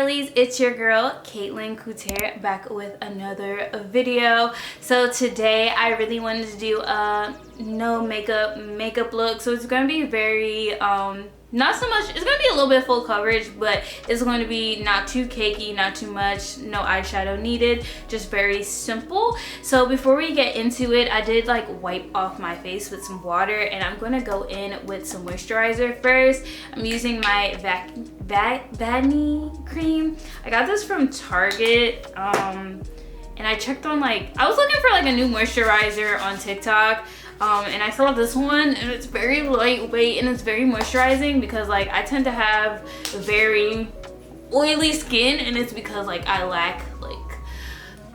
girlies, it's your girl Caitlin Couture back with another video. So today I really wanted to do a no makeup look. So it's gonna be very not so much, it's gonna be a little bit full coverage, but it's going to be not too cakey, not too much, no eyeshadow needed, just very simple. So before we get into it, I did like wipe off my face with some water, and I'm gonna go in with some moisturizer first. I'm using my Vanny cream. I got this from Target, and I checked on I was looking for like a new moisturizer on TikTok. And I saw this one, and it's very lightweight and it's very moisturizing because like I tend to have very oily skin, and it's because like I lack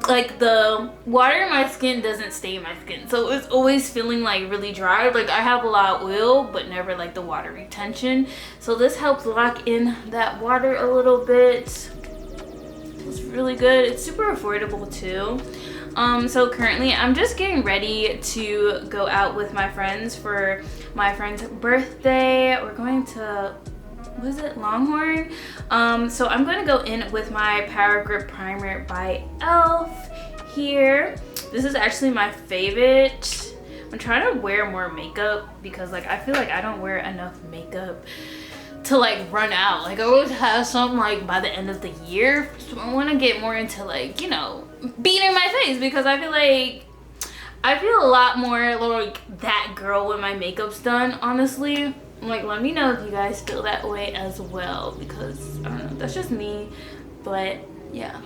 like the water in my skin doesn't stay in my skin, so it's always feeling like really dry. Like I have a lot of oil but never like the water retention, so this helps lock in that water a little bit. It's really good. It's super affordable too. So currently I'm just getting ready to go out with my friends for my friend's birthday. We're going to, was it Longhorn? So I'm going to go in with my Power Grip Primer by e.l.f. here. This is actually my favorite. I'm trying to wear more makeup because like I feel like I don't wear enough makeup to like run out. Like I always have some like by the end of the year, so I want to get more into like, you know, beating my face, because I feel a lot more like that girl when my makeup's done, honestly. Like let me know if you guys feel that way as well, because I don't know, that's just me. But yeah,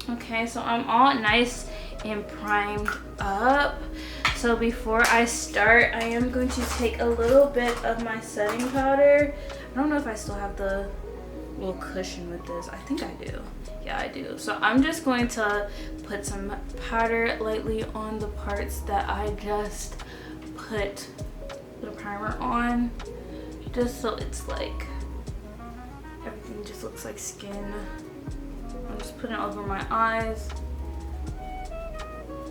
okay, so I'm all nice and primed up. So before I start, I am going to take a little bit of my setting powder. I don't know if I still have the little cushion with this. I think I do. Yeah, I do. So I'm just going to put some powder lightly on the parts that I just put the primer on, just so it's like everything just looks like skin. I'm just putting it over my eyes.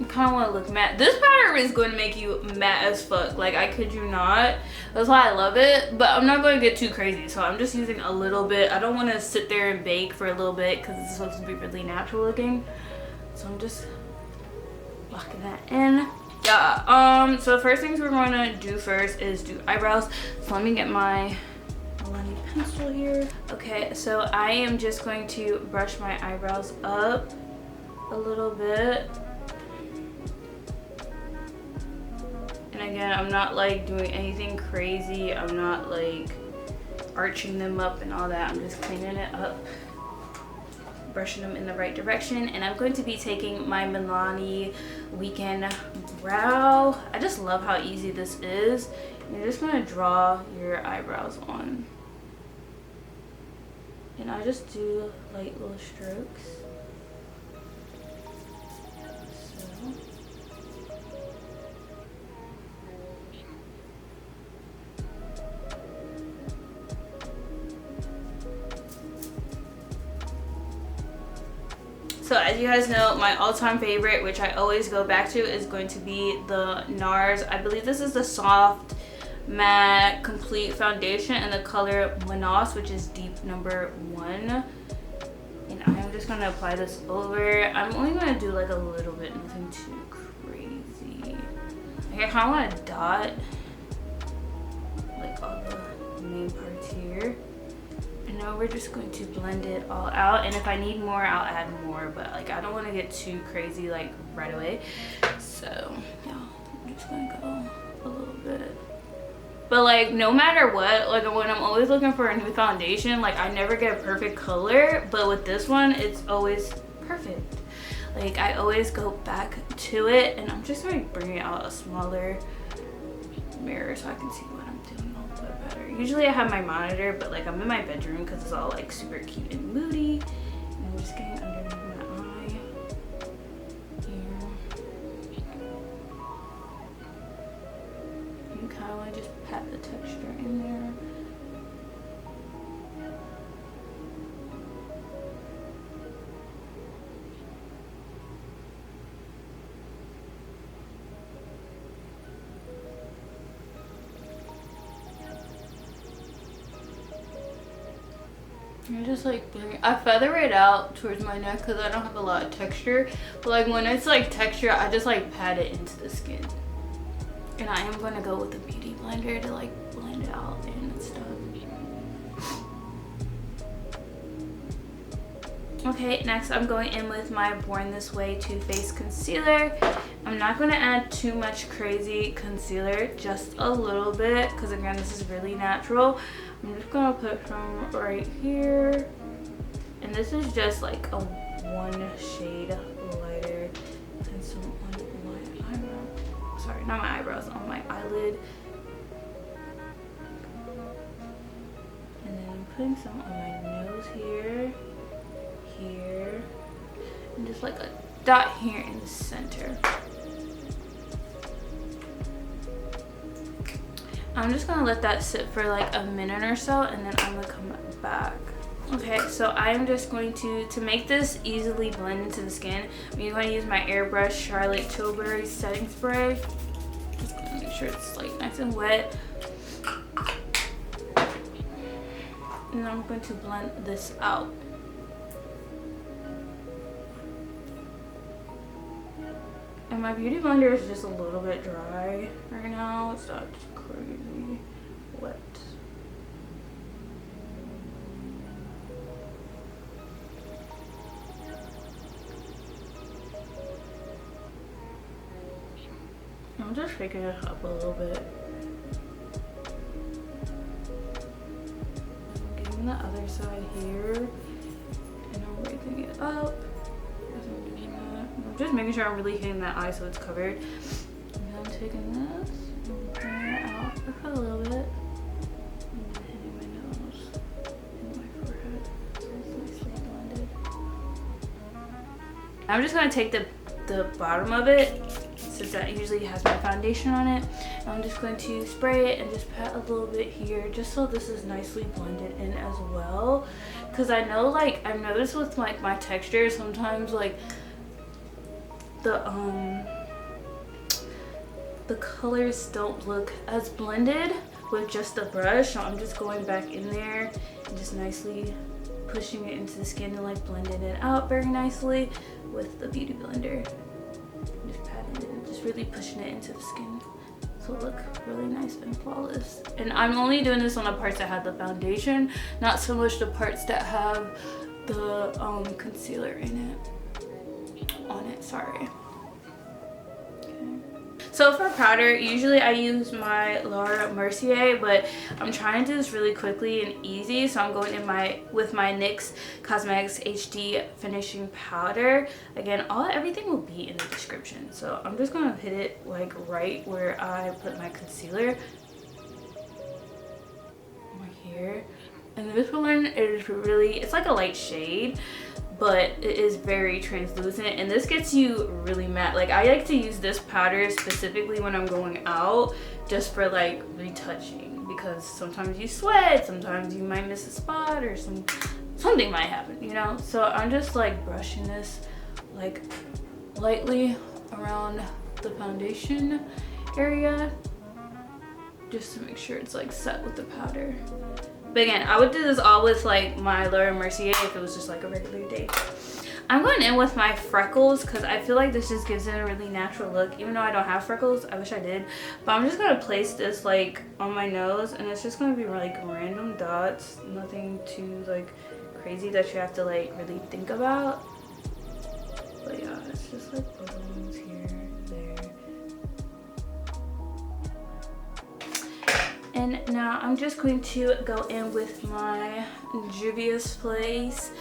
I kind of want to look matte. This powder is going to make you matte as fuck. Like I kid you not. That's why I love it. But I'm not going to get too crazy. So I'm just using a little bit. I don't want to sit there and bake for a little bit because it's supposed to be really natural looking. So I'm just locking that in. Yeah. So the first things we're going to do first is do eyebrows. So let me get my Milani pencil here. Okay. So I am just going to brush my eyebrows up a little bit. And again, I'm not like doing anything crazy. I'm not like arching them up and all that. I'm just cleaning it up, brushing them in the right direction. And I'm going to be taking my Milani Weekend Brow. I just love how easy this is. You're just gonna draw your eyebrows on. And I just do light little strokes. So as you guys know, my all-time favorite, which I always go back to, is going to be the NARS. I believe this is the Soft Matte Complete Foundation in the color Monos, which is deep number 1. And I'm just going to apply this over. I'm only going to do like a little bit, nothing too crazy. Like I kind of want to dot like all the main parts here. And now we're just going to blend it all out, and if I need more I'll add more, but like I don't want to get too crazy like right away. So yeah, I'm just gonna go a little bit. But like no matter what, like when I'm always looking for a new foundation, like I never get a perfect color, but with this one it's always perfect. Like I always go back to it, and I'm just going to bring it out a smaller mirror so I can see what I'm doing a little bit better. Usually I have my monitor, but like I'm in my bedroom because it's all like super cute and moody. And I'm just getting underneath my eye here. You kind of want to just pat the texture in there. I'm just like I feather it out towards my neck because I don't have a lot of texture. But like when it's like texture, I just like pat it into the skin. And I am gonna go with a beauty blender to like blend it out and stuff. Okay, next I'm going in with my Born This Way Too Faced concealer. I'm not going to add too much crazy concealer, just a little bit, because again, this is really natural. I'm just going to put some right here. And this is just like a 1 shade lighter and some on my eyebrow. Sorry, not my eyebrows, on my eyelid. And then I'm putting some on my nose here. Here, and just like a dot here in the center. I'm just gonna let that sit for like a minute or so, and then I'm gonna come back. Okay, so I am just going to make this easily blend into the skin, I'm going to use my airbrush Charlotte Tilbury setting spray. Just gonna make sure it's like nice and wet. And I'm going to blend this out. And my beauty blender is just a little bit dry right now. It's not crazy wet. I'm just shaking it up a little bit. I'm getting the other side here. And I'm raising it up. I'm just making sure I'm really hitting that eye so it's covered. And then I'm taking this and pulling it out for a little bit. And then hitting my nose and my forehead so it's nicely blended. I'm just going to take the bottom of it, since that usually has my foundation on it. And I'm just going to spray it and just pat a little bit here just so this is nicely blended in as well. Because I know, like, I've noticed with like my texture, sometimes like the colors don't look as blended with just the brush, so I'm just going back in there and just nicely pushing it into the skin and like blending it out very nicely with the beauty blender. Just patting it and just really pushing it into the skin so it look really nice and flawless. And I'm only doing this on the parts that have the foundation, not so much the parts that have the concealer in it. Sorry. Okay. So for powder, usually I use my Laura Mercier, but I'm trying to do this really quickly and easy, so I'm going in with my NYX Cosmetics HD finishing powder. Again, everything will be in the description, so I'm just gonna hit it like right where I put my concealer, right here. And this one is really, it's like a light shade, but it is very translucent, and this gets you really matte. Like, I like to use this powder specifically when I'm going out, just for like retouching, because sometimes you sweat, sometimes you might miss a spot, or something might happen, you know? So I'm just like brushing this like lightly around the foundation area, just to make sure it's like set with the powder. But again, I would do this all with like my Laura Mercier if it was just like a regular day. I'm going in with my freckles because I feel like this just gives it a really natural look. Even though I don't have freckles, I wish I did. But I'm just going to place this like on my nose, and it's just going to be like random dots. Nothing too like crazy that you have to like really think about. But yeah, it's just like balloons here, there. And now I'm just going to go in with my Juvia's Place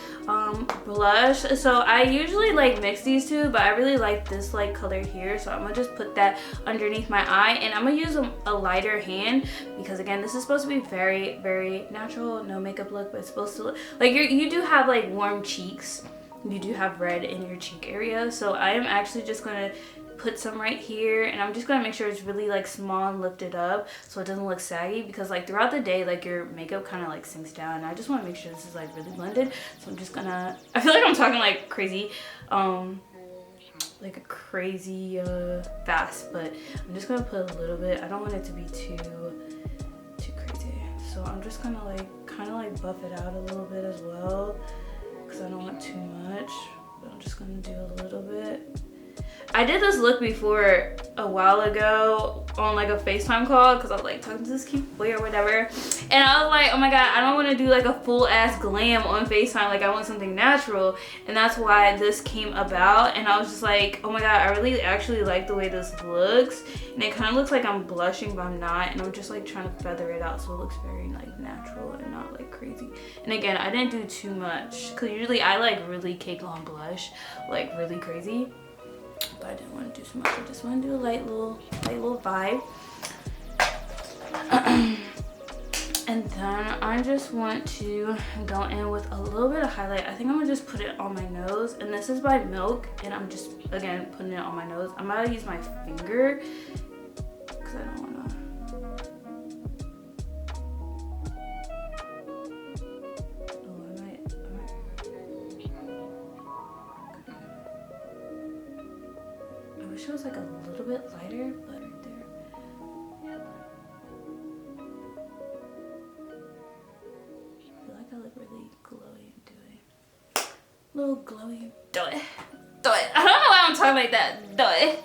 blush. So I usually like mix these two, but I really like this like color here, so I'm gonna just put that underneath my eye, and I'm gonna use a lighter hand because again, this is supposed to be very, very natural, no makeup look, but it's supposed to look like you do have like warm cheeks, you do have red in your cheek area. So I am actually just gonna put some right here, and I'm just gonna make sure it's really like small and lifted up so it doesn't look saggy, because like throughout the day like your makeup kind of like sinks down, and I just want to make sure this is like really blended. So I'm just gonna, I feel like I'm talking like crazy like a crazy fast, but I'm just gonna put a little bit. I don't want it to be too crazy, so I'm just gonna like kind of like buff it out a little bit as well because I don't want too much, but I'm just gonna do a little bit. I did this look before a while ago on like a FaceTime call because I was like talking to this cute boy or whatever, and I was like, oh my god, I don't want to do like a full ass glam on FaceTime, like I want something natural, and that's why this came about. And I was just like, oh my god, I really actually like the way this looks, and it kind of looks like I'm blushing but I'm not, and I'm just like trying to feather it out so it looks very like natural and not like crazy. And again, I didn't do too much because usually I like really cake on blush, like really crazy. But I didn't want to do too much. I just want to do a light little vibe. And then I just want to go in with a little bit of highlight. I think I'm gonna just put it on my nose. And this is by Milk. And I'm just, again, putting it on my nose. I'm gonna use my finger because I don't want to. It was like a little bit lighter, but right there. I feel like I look really glowy and dewy. A little glowy. Do it. I don't know why I'm talking like that. Do it.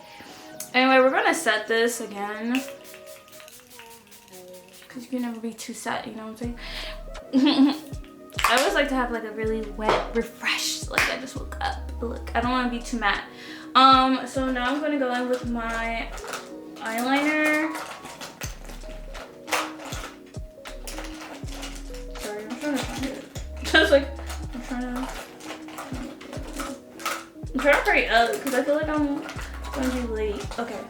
Anyway, we're gonna set this again. Because you can never be too set, you know what I'm saying? I always like to have like a really wet, refreshed, like I just woke up look. I don't want to be too matte. So now I'm going to go in with my eyeliner. Sorry, I'm trying to find it. Just like, I'm trying to hurry up because I feel like I'm going to be late. Okay,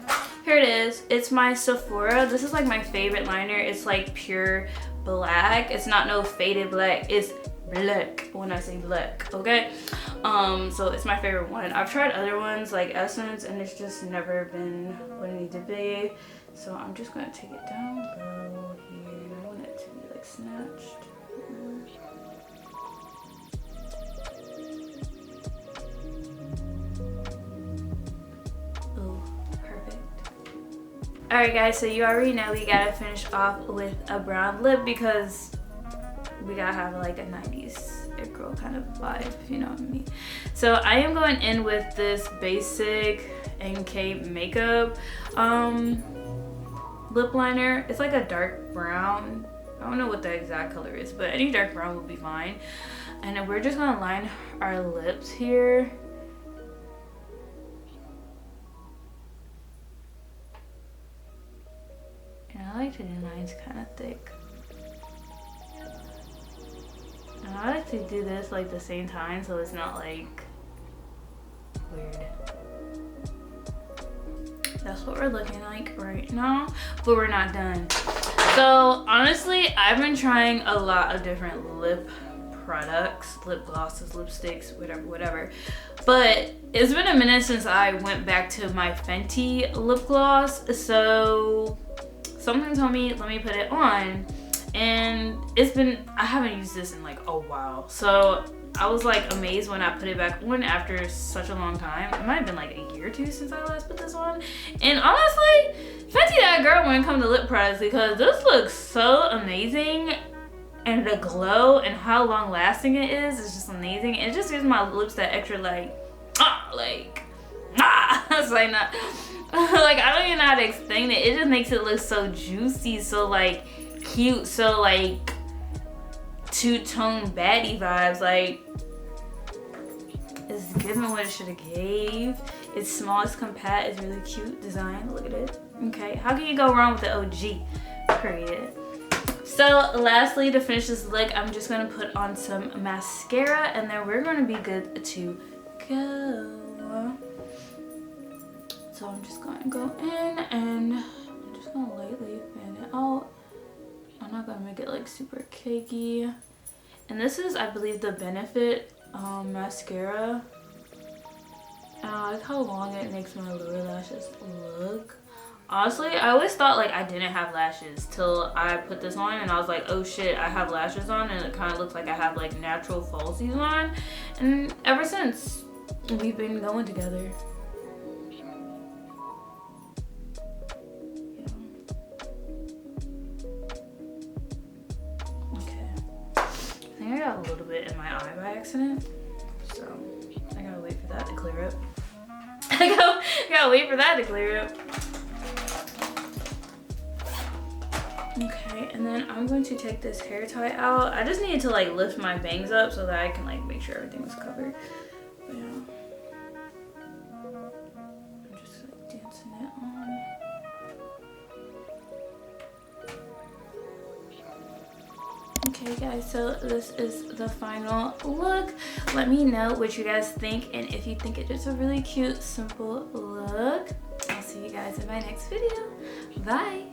here it is. It's my Sephora. This is like my favorite liner. It's like pure black. It's not no faded black. It's black when I say black, okay? So it's my favorite one. I've tried other ones like Essence and it's just never been what it needs to be. So I'm just gonna take it down low here. I want it to be like snatched. Oh, perfect. Alright guys, so you already know we gotta finish off with a brown lip because we gotta have like a 90s girl kind of vibe, if you know what I mean. So I am going in with this basic NK makeup lip liner. It's like a dark brown. I don't know what the exact color is, but any dark brown will be fine. And then we're just gonna line our lips here. And I like to do lines kind of thick. And I like to do this like the same time so it's not like weird. That's what we're looking like right now, but we're not done. So honestly, I've been trying a lot of different lip products, lip glosses, lipsticks, whatever. But it's been a minute since I went back to my Fenty lip gloss. So something told me, let me put it on. And I haven't used this in like a while. So I was like amazed when I put it back on after such a long time. It might have been like a year or two since I last put this on. And honestly, Fenty that girl when it comes to lip products because this looks so amazing. And the glow and how long lasting it is just amazing. It just gives my lips that extra like, it's like not, like I don't even know how to explain it. It just makes it look so juicy, so like cute, so like two-tone baddie vibes. Like it's giving what it should have gave. It's small, it's compact, it's really cute design. Look at it. Okay, how can you go wrong with the OG? Period. So lastly, to finish this look, I'm just gonna put on some mascara and then we're gonna be good to go. So I'm just gonna go in and I'm just gonna lightly fan it out. I'm not gonna make it like super cakey. And this is, I believe, the Benefit mascara. And I like how long it makes my lower lashes look. Honestly, I always thought like I didn't have lashes till I put this on and I was like, oh shit, I have lashes on, and it kind of looks like I have like natural falsies on. And ever since, we've been going together. got a little bit in my eye by accident, so I gotta wait for that to clear up. I gotta wait for that to clear up. Okay, and then I'm going to take this hair tie out. I just needed to like lift my bangs up so that I can like make sure everything was covered. But yeah, I'm just like dancing it on. Okay guys, so this is the final look. Let me know what you guys think and if you think it's just a really cute, simple look. I'll see you guys in my next video. Bye.